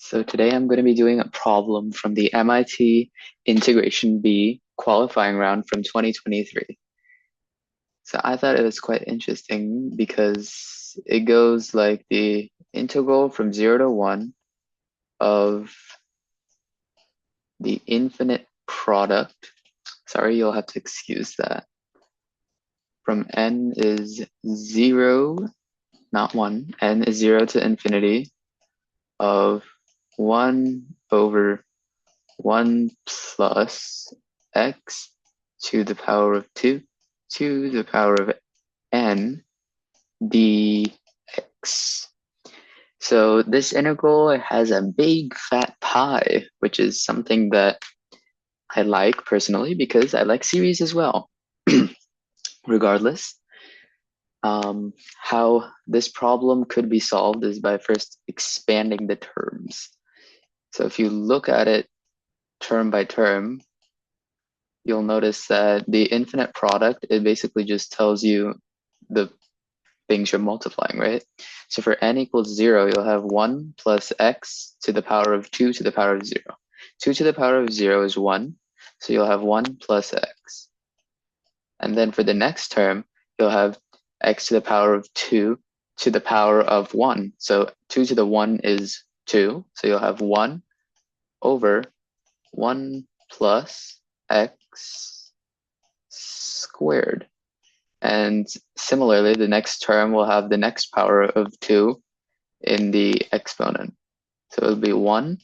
So today I'm going to be doing a problem from the MIT Integration B qualifying round from 2023. So I thought it was quite interesting because it goes like the integral from 0 to 1 of the infinite product. Sorry, you'll have to excuse that. From n is 0, not 1, n is 0 to infinity of 1 over 1 plus x to the power of 2 to the power of n dx. So this integral has a big fat pi, which is something that I like personally because I like series as well. Regardless, how this problem could be solved is by first expanding the terms. So if you look at it term by term, you'll notice that the infinite product, it basically just tells you the things you're multiplying, right? So for n equals 0, you'll have 1 plus x to the power of 2 to the power of 0. 2 to the power of 0 is 1, so you'll have 1 plus x. And then for the next term, you'll have x to the power of 2 to the power of 1. So 2 to the 1 is 2, so you'll have 1 over 1 plus x squared. And similarly, the next term will have the next power of 2 in the exponent. So it'll be 1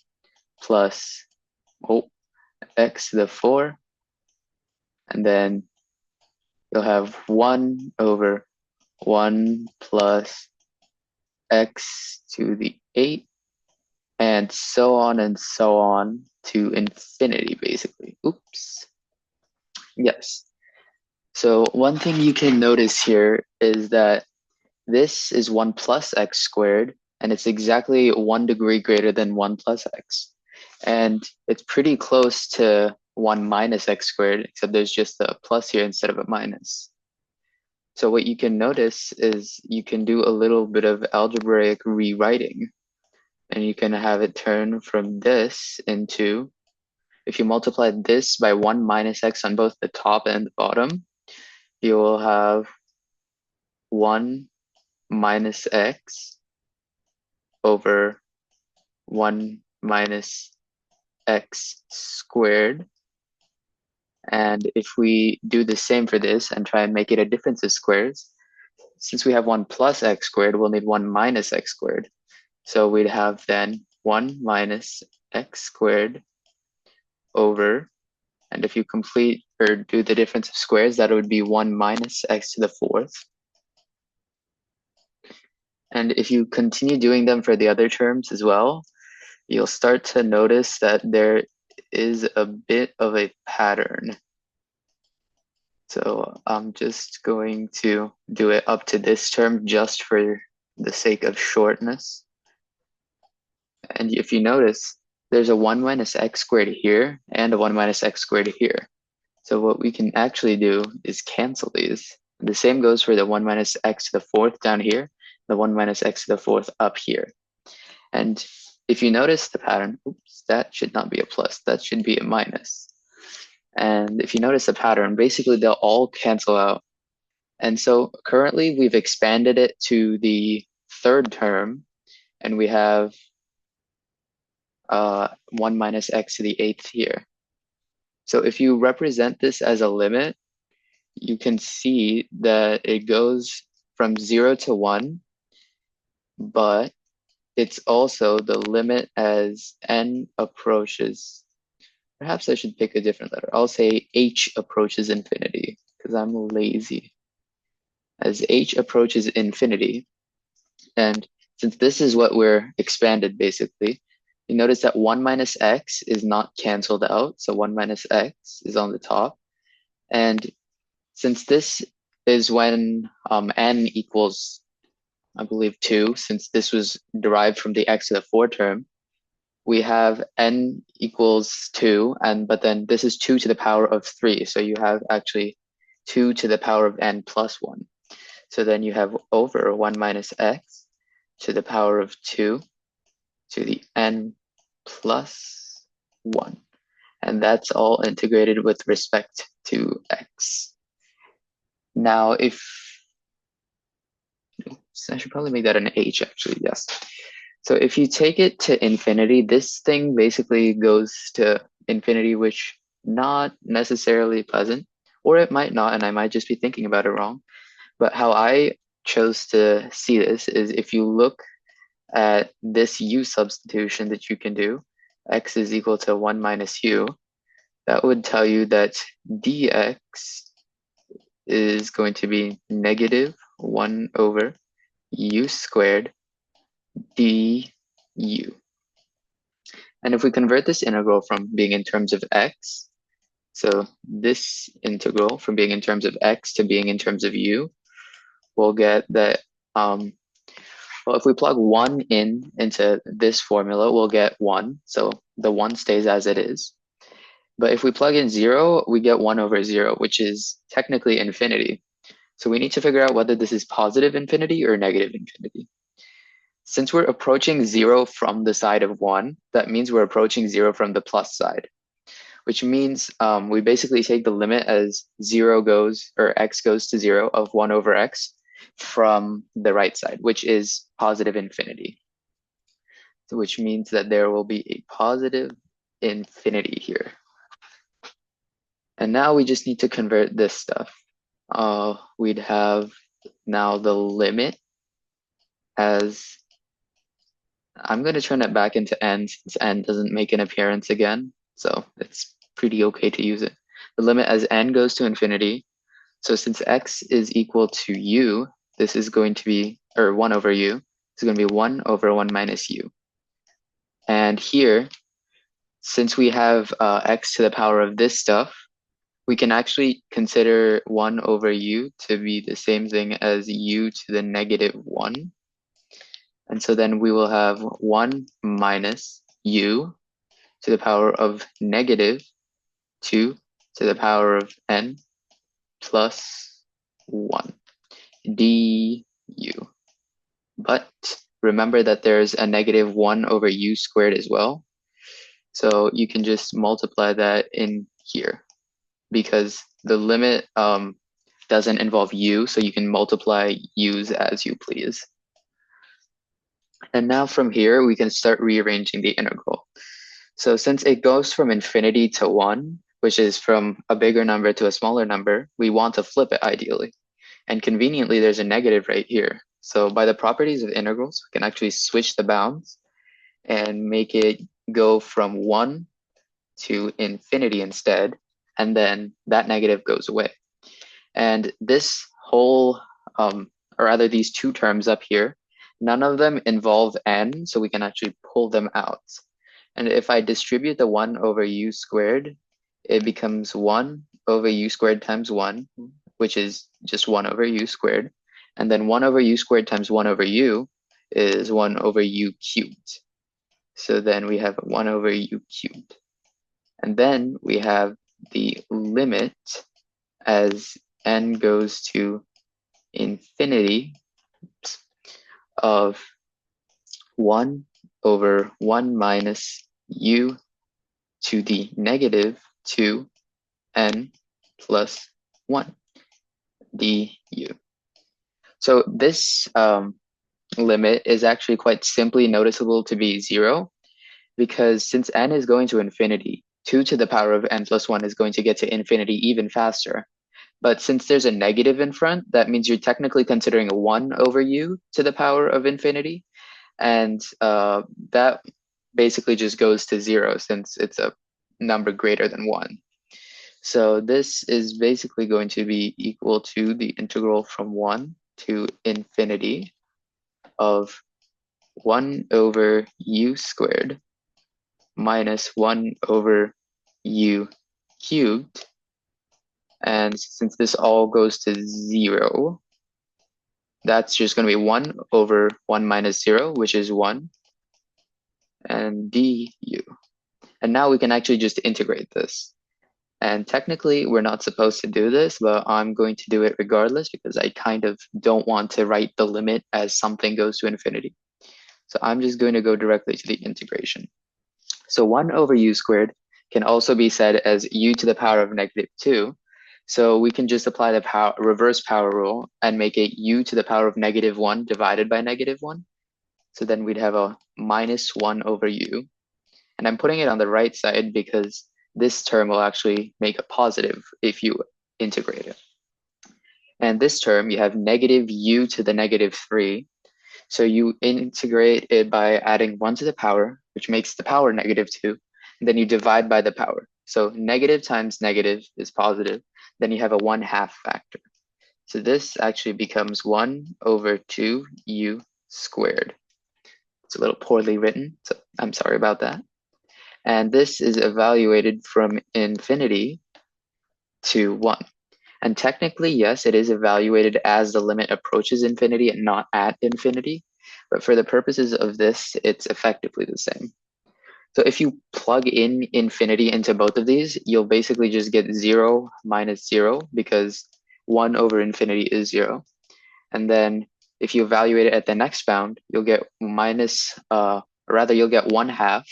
plus x to the 4, and then you'll have 1 over 1 plus x to the 8, and so on to infinity, basically. Oops. Yes. So one thing you can notice here is that this is 1 plus x squared, and it's exactly 1 degree greater than 1 plus x. And it's pretty close to 1 minus x squared, except there's just a plus here instead of a minus. So what you can notice is you can do a little bit of algebraic rewriting, and you can have it turn from this into, if you multiply this by 1 minus x on both the top and the bottom, you will have 1 minus x over 1 minus x squared. And if we do the same for this and try and make it a difference of squares, since we have 1 plus x squared, we'll need 1 minus x squared. So we'd have then 1 minus x squared over, and if you complete or do the difference of squares, that would be 1 minus x to the 4th. And if you continue doing them for the other terms as well, you'll start to notice that there is a bit of a pattern. So I'm just going to do it up to this term just for the sake of shortness. And if you notice, there's a 1 minus x squared here and a 1 minus x squared here. So what we can actually do is cancel these. The same goes for the 1 minus x to the 4th down here, the 1 minus x to the 4th up here. And if you notice the pattern, oops, that should not be a plus, that should be a minus. And if you notice the pattern, basically they'll all cancel out. And so currently we've expanded it to the third term, and we have 1 minus x to the 8th here. So if you represent this as a limit, you can see that it goes from 0 to 1, but it's also the limit as n approaches. Perhaps I should pick a different letter. I'll say h approaches infinity because I'm lazy. As h approaches infinity, and since this is what we're expanded basically, you notice that 1 minus x is not canceled out. So 1 minus x is on the top. And since this is when n equals, I believe, 2, since this was derived from the x to the 4 term, we have n equals 2, but then this is 2 to the power of 3. So you have actually 2 to the power of n plus 1. So then you have over 1 minus x to the power of 2 to the n plus 1. And that's all integrated with respect to x. Now, so I should probably make that an h actually, yes. So if you take it to infinity, this thing basically goes to infinity, which not necessarily pleasant, or it might not, and I might just be thinking about it wrong. But how I chose to see this is if you look at this u substitution that you can do, x is equal to 1 minus u, that would tell you that dx is going to be negative 1 over u squared du. And if we convert this integral from being in terms of x, so this integral from being in terms of x to being in terms of u, we'll get that, well, if we plug 1 into this formula, we'll get 1. So the 1 stays as it is. But if we plug in 0, we get 1 over 0, which is technically infinity. So we need to figure out whether this is positive infinity or negative infinity. Since we're approaching 0 from the side of 1, that means we're approaching 0 from the plus side, which means we basically take the limit as 0 goes, or x goes to 0 of 1 over x from the right side, which is positive infinity. So which means that there will be a positive infinity here. And now we just need to convert this stuff. We'd have now the limit as, I'm going to turn it back into n since n doesn't make an appearance again. So it's pretty okay to use it. The limit as n goes to infinity. So since x is equal to u, this is going to be, or 1 over u, this is going to be 1 over 1 minus u. And here, since we have x to the power of this stuff, we can actually consider 1 over u to be the same thing as u to the negative 1. And so then we will have 1 minus u to the power of negative 2 to the power of n plus 1 du. But remember that there's a negative 1 over u squared as well. So you can just multiply that in here because the limit doesn't involve u, so you can multiply u's as you please. And now from here, we can start rearranging the integral. So since it goes from infinity to 1, which is from a bigger number to a smaller number, we want to flip it ideally. And conveniently, there's a negative right here. So by the properties of integrals, we can actually switch the bounds and make it go from 1 to infinity instead, and then that negative goes away. And this whole, or rather these two terms up here, none of them involve n, so we can actually pull them out. And if I distribute the 1 over u squared, it becomes 1 over u squared times 1, which is just 1 over u squared. And then 1 over u squared times 1 over u is 1 over u cubed. So then we have 1 over u cubed. And then we have the limit as n goes to infinity of 1 over 1 minus u to the negative 2n plus 1 du. So this limit is actually quite simply noticeable to be 0 because since n is going to infinity, 2 to the power of n plus 1 is going to get to infinity even faster. But since there's a negative in front, that means you're technically considering a 1 over u to the power of infinity. And that basically just goes to 0 since it's a number greater than 1. So this is basically going to be equal to the integral from 1 to infinity of 1 over u squared minus 1 over u cubed. And since this all goes to 0, that's just going to be 1 over 1 minus 0, which is 1, and du. And now we can actually just integrate this. And technically, we're not supposed to do this, but I'm going to do it regardless because I kind of don't want to write the limit as something goes to infinity. So I'm just going to go directly to the integration. So 1 over u squared can also be said as u to the power of -2. So we can just apply the reverse power rule and make it u to the power of -1 divided by -1. So then we'd have a -1 over u. And I'm putting it on the right side because this term will actually make a positive if you integrate it. And this term, you have negative u to the -3. So you integrate it by adding 1 to the power, which makes the power -2. And then you divide by the power. So negative times negative is positive. Then you have a 1/2 factor. So this actually becomes 1 over 2u squared. It's a little poorly written, so I'm sorry about that. And this is evaluated from infinity to 1. And technically, yes, it is evaluated as the limit approaches infinity and not at infinity. But for the purposes of this, it's effectively the same. So if you plug in infinity into both of these, you'll basically just get 0 minus 0 because 1 over infinity is 0. And then if you evaluate it at the next bound, you'll get you'll get 1/2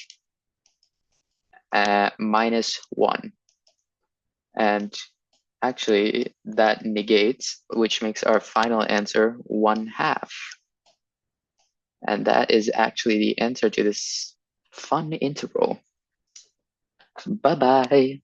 minus 1. And actually, that negates, which makes our final answer 1/2. And that is actually the answer to this fun integral. Bye-bye.